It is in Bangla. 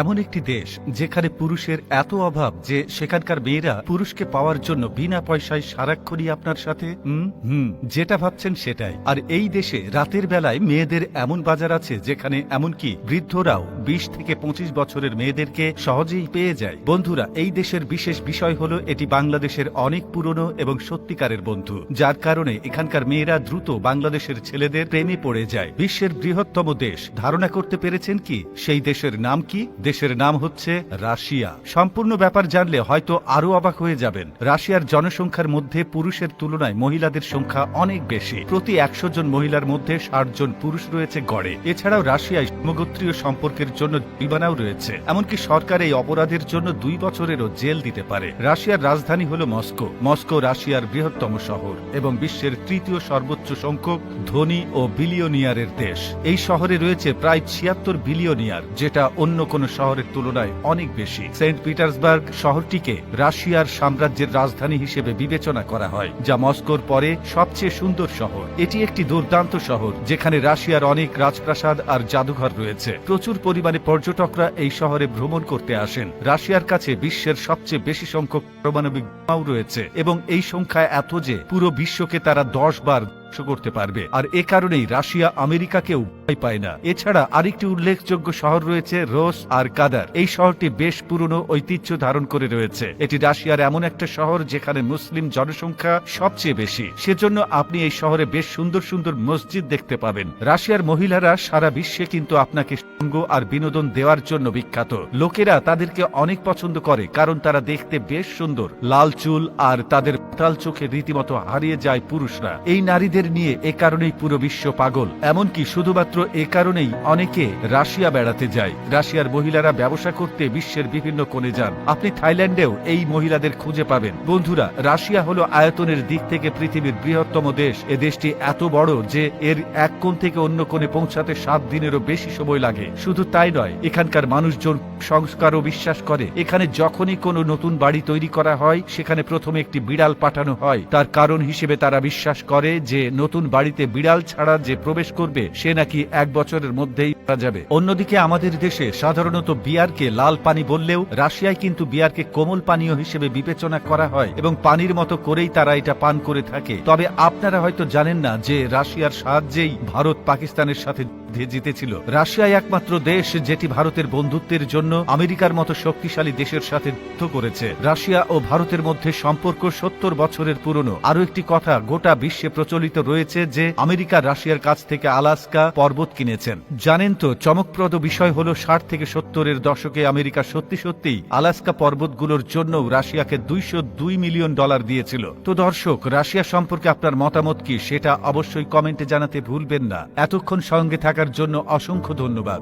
এমন একটি দেশ যেখানে পুরুষের এত অভাব যে সেখানকার মেয়েরা পুরুষকে পাওয়ার জন্য বিনা পয়সায় সারাক্ষণই আপনার সাথে যেটা ভাবছেন সেটাই। আর এই দেশে রাতের বেলায় মেয়েদের এমন বাজার আছে যেখানে এমনকি বৃদ্ধরাও 20 থেকে 25 বছরের মেয়েদেরকে সহজেই পেয়ে যায়। বন্ধুরা, এই দেশের বিশেষ বিষয় হলো এটি বাংলাদেশের অনেক পুরনো এবং সত্যিকারের বন্ধু, যার কারণে এখানকার মেয়েরা দ্রুত বাংলাদেশের ছেলেদের প্রেমে পড়ে যায়। বিশ্বের বৃহত্তম দেশ, ধারণা করতে পেরেছেন কি সেই দেশের নাম কি? দেশের নাম হচ্ছে রাশিয়া। সম্পূর্ণ ব্যাপার জানলে হয়তো আরো অবাক হয়ে যাবেন। রাশিয়ার জনসংখ্যার মধ্যে পুরুষের তুলনায় মহিলাদের সংখ্যা অনেক বেশি। প্রতি 100 জন মহিলার মধ্যে 60 জন পুরুষ রয়েছে গড়ে। এছাড়াও রাশিয়ায় সমগোত্রীয় সম্পর্কের জন্য বিবানাও রয়েছে। এমনকি সরকার এই অপরাধের জন্য 2 বছরেরও জেল দিতে পারে। রাশিয়ার রাজধানী হল মস্কো। মস্কো রাশিয়ার বৃহত্তম শহর এবং বিশ্বের তৃতীয় সর্বোচ্চ সংখ্যক ধনী ও বিলিয়নিয়ারের দেশ। এই শহরে রয়েছে প্রায় 76 বিলিয়নিয়ার, যেটা অন্য কোন শহরের তুলনায় অনেক বেশি। সেন্ট পিটার্সবার্গ শহরটিকে রাশিয়ার সাম্রাজ্যের রাজধানী হিসেবে বিবেচনা করা হয়, যা মস্কোর পরে সবচেয়ে সুন্দর শহর। এটি একটি দুর্দান্ত শহর যেখানে রাশিয়ার অনেক রাজপ্রাসাদ আর জাদুঘর রয়েছে। প্রচুর পরিমাণে পর্যটকরা এই শহরে ভ্রমণ করতে আসেন। রাশিয়ার কাছে বিশ্বের সবচেয়ে বেশি সংখ্যক পারমাণবিক বোমাও রয়েছে এবং এই সংখ্যা এত যে পুরো বিশ্বকে তারা 10 বার করতে পারবে। আর এ কারণেই রাশিয়া আমেরিকাকেও ভয় পায় না। এছাড়া আরেকটি উল্লেখযোগ্য শহর রয়েছে রোস আর কাদার। এই শহরটি বেশ পুরনো ঐতিহ্য ধারণ করে রয়েছে। এটি রাশিয়ার এমন একটা শহর যেখানে মুসলিম জনসংখ্যা সবচেয়ে বেশি। সেজন্য আপনি এই শহরে বেশ সুন্দর সুন্দর মসজিদ দেখতে পাবেন। রাশিয়ার মহিলারা সারা বিশ্বে কিন্তু আপনাকে সঙ্গ আর বিনোদন দেওয়ার জন্য বিখ্যাত। লোকেরা তাদেরকে অনেক পছন্দ করে কারণ তারা দেখতে বেশ সুন্দর। লাল চুল আর তাদের তাল চোখে রীতিমতো হারিয়ে যায় পুরুষরা। এই নারীদের নিয়ে এ কারণেই পুরো বিশ্ব পাগল। এমনকি শুধুমাত্র এ কারণেই অনেকে রাশিয়া বেড়াতে যায়। রাশিয়ার মহিলারা ব্যবসা করতে বিশ্বের বিভিন্ন কোণে যান। আপনি থাইল্যান্ডেও এই মহিলাদের খুঁজে পাবেন। বন্ধুরা, রাশিয়া হলো আয়তনের দিক থেকে পৃথিবীর বৃহত্তম দেশ। এ দেশটি এত বড় যে এর এক কোণ থেকে অন্য কোণে পৌঁছাতে 7 দিনেরও বেশি সময় লাগে। শুধু তাই নয়, এখানকার মানুষজন সংস্কারও বিশ্বাস করে। এখানে যখনই কোনো নতুন বাড়ি তৈরি করা হয় সেখানে প্রথমে একটি বিড়াল পাঠানো হয়। তার কারণ হিসেবে তারা বিশ্বাস করে যে নতুন বাড়িতে বিড়াল ছাড়া যে প্রবেশ করবে সে নাকি 1 বছরের মধ্যেই মারা যাবে। অন্যদিকে আমাদের দেশে সাধারণত বিয়ারকে লাল পানি বললেও রাশিয়ায় কিন্তু বিয়ারকে কোমল পানীয় হিসেবে বিবেচনা করা হয় এবং পানির মতো করেই তারা এটা পান করে থাকে। তবে আপনারা হয়তো জানেন না যে রাশিয়ার সাহায্যেই ভারত পাকিস্তানের সাথে জিতেছিল। রাশিয়াই একমাত্র দেশ যেটি ভারতের বন্ধুত্বের জন্য আমেরিকার মতো শক্তিশালী দেশের সাথে যুদ্ধ করেছে। রাশিয়া ও ভারতের মধ্যে সম্পর্ক 70 বছরের পুরনো। আরো একটি কথা গোটা বিশ্বে প্রচলিত রয়েছে যে আমেরিকা রাশিয়ার কাছ থেকে আলাস্কা পর্বত কিনেছেন। জানেন তো, চমকপ্রদ বিষয় হলো 60 থেকে 70-এর দশকে আমেরিকা সত্যি সত্যিই আলাস্কা পর্বতগুলোর জন্য রাশিয়াকে $202 মিলিয়ন দিয়েছিল। তো দর্শক, রাশিয়া সম্পর্কে আপনার মতামত কি সেটা অবশ্যই কমেন্টে জানাতে ভুলবেন না। এতক্ষণ সঙ্গে থাকার জন্য অসংখ্য ধন্যবাদ।